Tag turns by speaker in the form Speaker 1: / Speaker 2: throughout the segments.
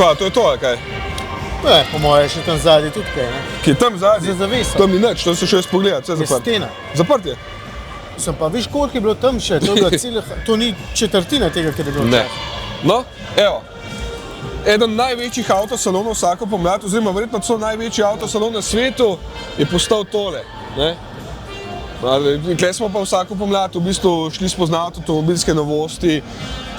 Speaker 1: Kva, to je to, ali kaj?
Speaker 2: Po moje še tam zadnji tudi kaj, ne?
Speaker 1: Ki je tam zadnji?
Speaker 2: Za zaveso.
Speaker 1: Tam ni nič, to se še jaz pogledati, vse
Speaker 2: Je
Speaker 1: zaprt.
Speaker 2: stena.
Speaker 1: Zaprt je?
Speaker 2: Sem pa, viš koliko je bilo tam še, to ni četrtina tega, kar je bilo.
Speaker 1: Ne. No, evo. Eden največjih avtosalonov vsako pomlad, oziroma verjetno celo največji avtosalon na svetu, je postal tole. Tukaj smo pa vsako pomlad v bistvu šli spoznati avtomobilske novosti,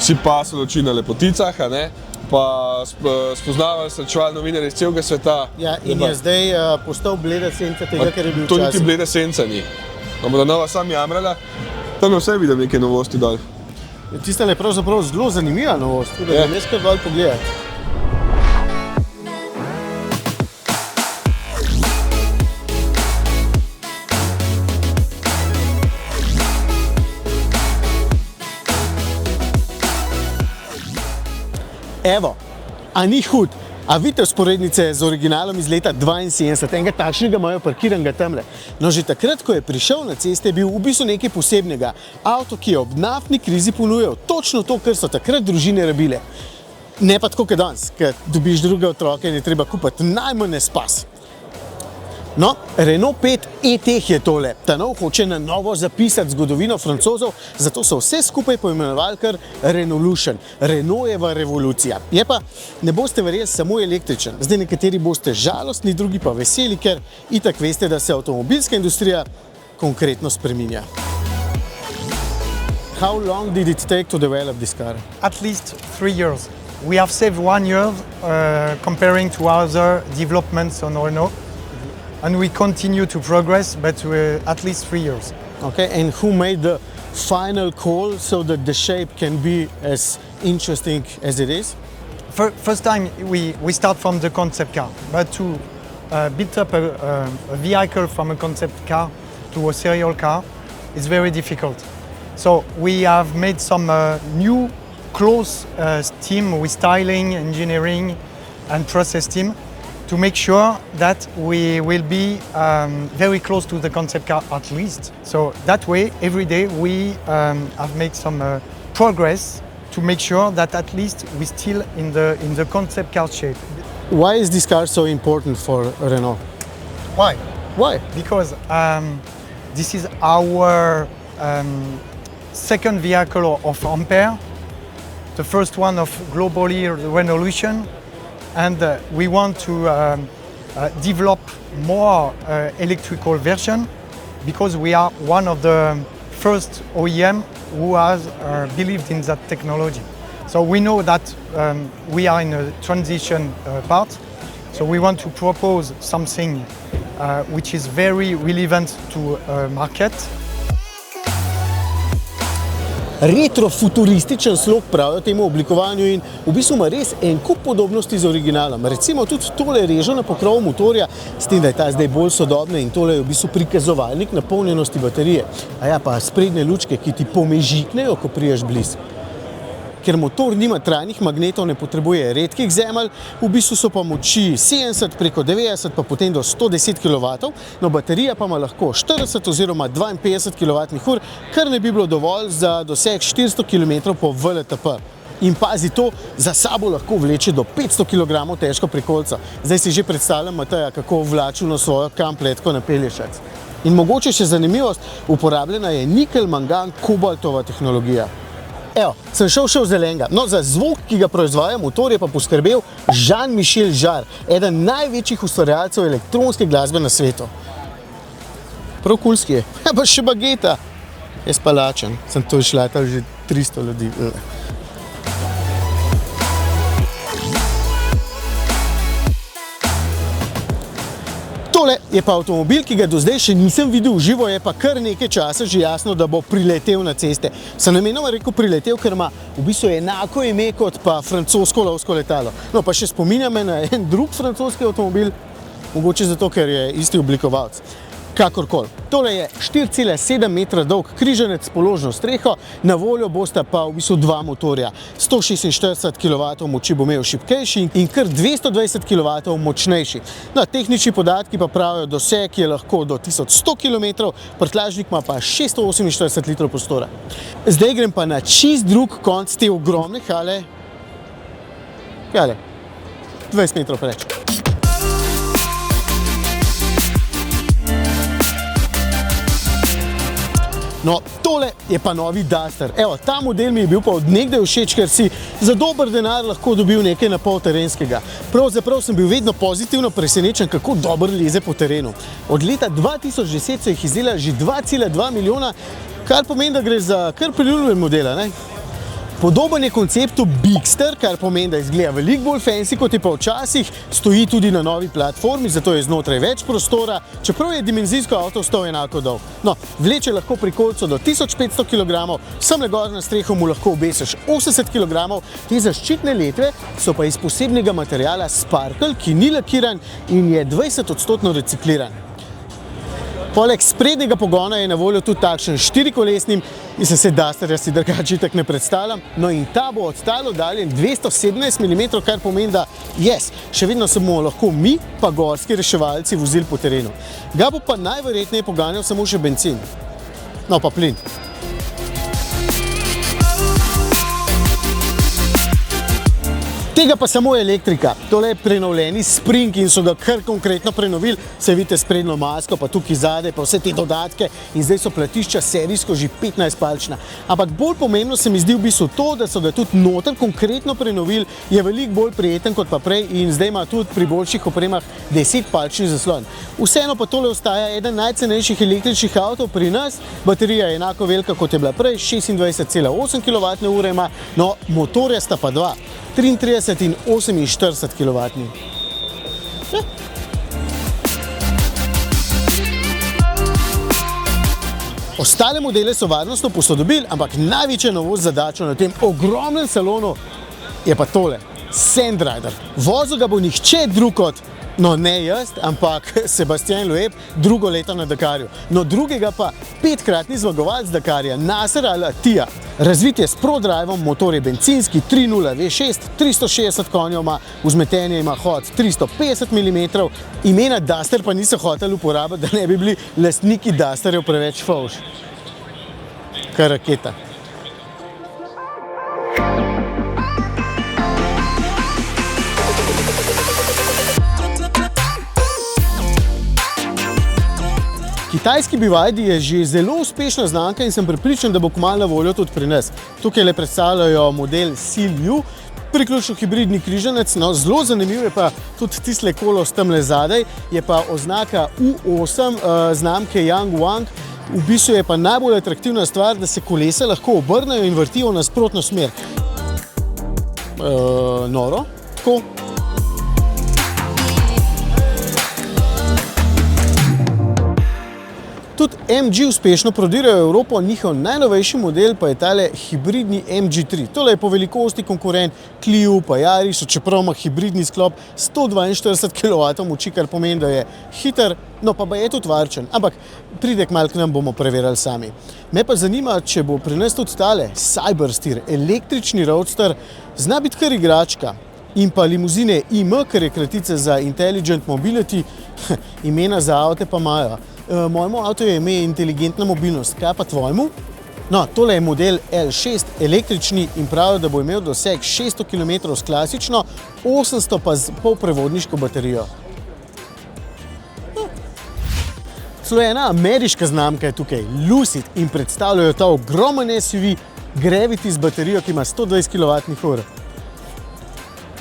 Speaker 1: si pasali oči na lepoticah, pa spoznavali, srečevali novinarje iz celega sveta.
Speaker 2: Ja, in je zdaj postal bleda senca tega, kar je bil
Speaker 1: To
Speaker 2: včasih.
Speaker 1: niti bleda senca ni. Da nova sam jamrala, tam je vse videl neke novosti dol.
Speaker 2: Tista je pravzaprav zelo zanimiva novost, tudi da ne skrbal pogledati. Evo, a ni hud? A vidite vzporednice z originalom iz leta 72, enega takšnega imajo parkiranega tamle. No, že takrat, ko je prišel na ceste, je bil v bistvu nekaj posebnega. Avto, ki je ob naftni krizi ponujal točno to, kar so takrat družine rabile. Ne pa tako, kot danes, ker dobiš druge otroke in je treba kupiti najmanj spas. No, Renault 5 E-Tech je tole. Ta nov hoče na novo zapisati zgodovino Francozov, zato so vse skupaj poimenovali kar Renaulution, Renaultova revolucija. Je pa, ne boste verjeli, samo električen. Zdaj nekateri boste žalostni, drugi pa veseli, ker itak veste, da se avtomobilska industrija konkretno spreminja. How long did it take to develop this car?
Speaker 3: At least 3 years. We have saved 1 year comparing to other developments on Renault. And we continue to progress, but at least 3 years.
Speaker 2: Okay, and who made the final call so that the shape can be as interesting as it is?
Speaker 3: First time we start from the concept car, but to build up a vehicle from a concept car to a serial car is very difficult. So we have made some new close team with styling, engineering and process team to make sure that we will be very close to the concept car at least. So that way, every day we have made some progress to make sure that at least we're still in the concept car shape.
Speaker 2: Why is this car so important for Renault?
Speaker 3: Why?
Speaker 2: Why?
Speaker 3: Because this is our second vehicle of Ampere, the first one of globally Renaulution. And we want to develop more electrical version because we are one of the first OEM who has believed in that technology. So we know that we are in a transition part, so we want to propose something which is very relevant to market.
Speaker 2: Retrofuturističen slog pravijo temu oblikovanju in v bistvu ima res en kup podobnosti z originalom. Recimo tudi tole režo na pokrovu motorja, s tem, da je ta zdaj bolj sodobna in tole je v bistvu prikazovalnik napolnjenosti baterije. A ja, pa sprednje lučke, ki ti pomežiknejo, ko priješ blizu. Ker motor nima trajnih magnetov, ne potrebuje redkih zemelj, v bistvu so pa moči 70 preko 90 pa potem do 110 kW, no baterija pa ima lahko 40 oziroma 52 kWh, kar ne bi bilo dovolj za doseg 400 km po VLTP. In pazi to, za sabo lahko vleče do 500 kg težko prikolico. Zdaj si že predstavljam Mateja, kako vlačil na svojo kampletko na Pelješac. In mogoče še zanimivost, uporabljena je nikel-mangan-kobaltova tehnologija. Evo, sem šel zelenega. No, za zvok, ki ga proizvaja motor, je pa poskrbel Jean-Michel Jarre, eden največjih ustvarjalcev elektronske glasbe na svetu. Prav kulski je. Ja, pa še bageta. Jaz pa lačen. Sem to išlatal že 300 ljudi. Tole je pa avtomobil, ki ga do zdaj še nisem videl v živo, je pa kar nekaj časa že jasno, da bo priletel na ceste. Sem namenoma rekel priletel, ker ima v bistvu enako ime kot pa francosko lovsko letalo. No, pa še spominja me na en drug francoski avtomobil, mogoče zato, ker je isti oblikovalec. Kakorkoli. Tole je 4,7 metra dolg križanec s položno streho, na voljo bosta pa v bistvu dva motorja. 146 kW moči bo imel šibkejši in kar 220 kW močnejši. No, tehnični podatki pa pravijo, doseg je lahko do 1100 km, prtljažnik ima pa 648 litrov prostora. Zdaj grem pa na čist drug konc te ogromne hale. Kjale? 20 metrov preč. No, tole je pa novi Duster. Evo, ta model mi je bil pa od nekdaj všeč, ker si za dober denar lahko dobil nekaj na pol terenskega. Pravzaprav sem bil vedno pozitivno presenečen, kako dobro leze po terenu. Od leta 2010 se jih izdela že 2,2 milijona, kar pomeni, da gre za kar priljubljen model, ne? Podoben je konceptu Bigster, kar pomeni, da izgleda veliko bolj fancy, kot je pa včasih, stoji tudi na novi platformi, zato je znotraj več prostora, čeprav je dimenzijsko avto stal enako dolg. No, vleče lahko pri kolcu do 1500 kg, semle gor na streho mu lahko obesiš 80 kg, te zaščitne letve so pa iz posebnega materiala Sparkle, ki ni lakiran in je 20% recikliran. Poleg sprednjega pogona je na voljo tudi takšen 4-kolesnim, mislim se Dusterja si drugače itak ne predstavljam, no in ta bo od tal oddaljen 217 mm, kar pomeni, da še vedno se bomo lahko mi pa gorski reševalci vozili po terenu. Ga bo pa najverjetneje poganjal samo še bencin, no pa plin. Tega pa samo elektrika. Tole je prenovljeni Spring in so ga kar konkretno prenovili. Se vidite sprednjo masko, pa tukaj zadaj, pa vse te dodatke in zdaj so platišča serijsko že 15-palčna. Ampak bolj pomembno se mi zdi v bistvu to, da so ga tudi noter konkretno prenovili, je veliko bolj prijeten kot pa prej in zdaj ima tudi pri boljših opremah 10-palčni zaslon. Vseeno pa tole ostaja eden najcenejših električnih avtov pri nas. Baterija je enako velika kot je bila prej, 26,8 kWh ima, no motorja sta pa dva. 33 in 48 kW. Ostale modele so varnostno posodobili, ampak največja novost zadačo na tem ogromnem salonu je pa tole, Sandrider. Vozil ga bo nihče drug kot, no ne jaz, ampak Sebastian Loeb, drugo leto na Dakarju. No drugega pa 5-kratni zmagovalec Dakarja, Nasser Al-Attiyah. Razvit je s ProDriveom, motor je bencinski 3.0 V6, 360 konjev ima, vzmetenje ima hod 350 mm. Imena Duster pa niso hoteli uporabiti, da ne bi bili lastniki Dusterjev preveč fovš. Kar raketa. Kitajski BYD je že zelo uspešna znamka in sem prepričan, da bo kmalu na voljo tudi pri nas. Tukaj le predstavljajo model Seal-U, priključno hibridni križanec, no zelo zanimiv je pa tudi tisle kolo s tamle zadaj, je pa oznaka U8 znamke Yangwang. V bistvu je pa najbolj atraktivna stvar, da se kolesa lahko obrnejo in vrtijo v nasprotno smer. Noro, tako. Tudi MG uspešno prodirajo v Evropo, njihov najnovejši model pa je tale hibridni MG3. Tole je po velikosti konkurent Clio pa Yarisu, čeprav ima hibridni sklop 142 kW moči, kar pomeni, da je hiter, no pa je tudi varčen. Ampak pride kmalu k nam, bomo preverjali sami. Me pa zanima, če bo pri nas tudi tale Cybersteer, električni roadster, zna biti kar igračka. In pa limuzine IM, kar je kratica za Intelligent Mobility, imena za avte pa imajo. Mojemu avtu je ime inteligentna mobilnost, kaj pa tvojemu? No, tole je model L6, električni in pravijo, da bo imel doseg 600 km s klasično, 800 pa z polprevodniško baterijo. Celo ena ameriška znamka je tukaj, Lucid, in predstavljajo ta ogromen SUV Gravity z baterijo, ki ima 120 kWh.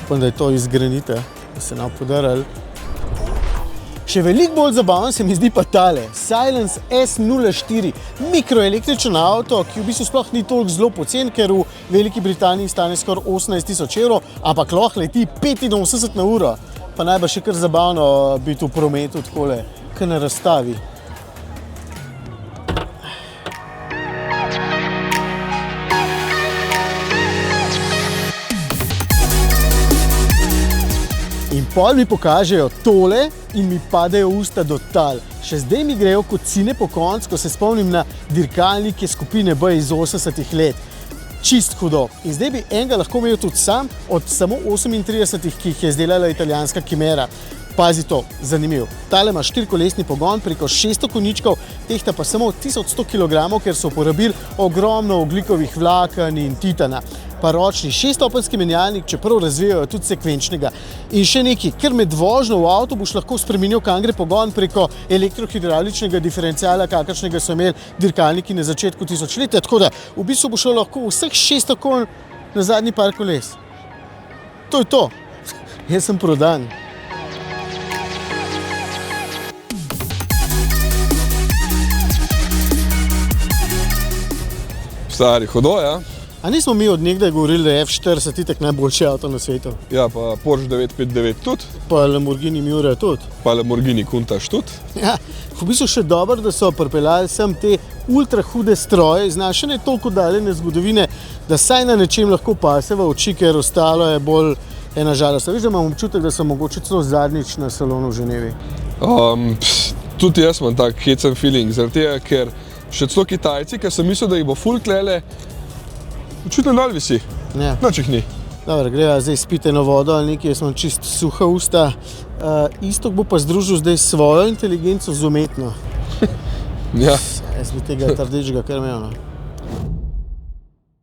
Speaker 2: Upam, da je to iz granita, da se nam podarali. Še veliko bolj zabaven se mi zdi pa tale, Silence S04, mikroelektričen avto, ki v bistvu sploh ni toliko zelo pocen, ker v Veliki Britaniji stane skoraj 18 000 evrov, ampak lahko leti 85 na uro. Pa najbolj še kar zabavno biti v prometu takole, kar na razstavi. In pol mi pokažejo tole in mi padejo usta do tal. Še zdaj mi grejo kot cine po koncu, ko se spomnim na dirkalnike skupine B iz 80-ih let. Čist hudo. In zdaj bi enega lahko imel tudi sam, od samo 38, ki jih je izdelala italijanska Chimera. Pazi to, zanimiv. Tale ima 4-kolesni pogon preko 600 konjičkov, tehta pa samo 1100 kg, ker so uporabili ogromno ogljikovih vlaken in titana. pa ročni, 6-stopenjski menjalnik, čeprav razvijajo tudi sekvenčnega. In še nekaj, ker med vožnjo v avtu boš lahko spremenil, kam gre pogon preko elektrohidravličnega diferenciala, kakršnega so imeli dirkalniki na začetku tisočletja. Tako da v bistvu bo šlo lahko vseh 600 konj na zadnji par koles. To je to. Jaz sem prodan.
Speaker 1: Stari hodo, ja?
Speaker 2: A nismo mi od nekdaj govorili, da je F40 itak najboljši avto na svetu?
Speaker 1: Ja, pa Porsche 959 tudi,
Speaker 2: Pa Lamborghini Miura tudi.
Speaker 1: pa Lamborghini Countach tudi.
Speaker 2: Ja, v bistvu še dobro, da so pripeljali sem te ultra hude stroje iz naše ne toliko daljne zgodovine, da saj na nečem lahko paseva oči, ker ostalo je bolj ena žalost. Veš, da imam občutek, da sem mogoče celo zadnjič na salonu v Ženevi.
Speaker 1: Tudi jaz imam tak hecen feeling, zaradi tega, ker še celo Kitajci, ker sem mislil, da jih bo ful tlele, očitno dol visi.
Speaker 2: Ja.
Speaker 1: Noč jih ni.
Speaker 2: Dobro, greva zdaj spiti eno vodo ali nekaj, jaz imam čist suha usta. Iztok bo pa združil zdaj svojo inteligenco z umetno.
Speaker 1: Ja.
Speaker 2: Jaz bi tega trdečega kar imel, no.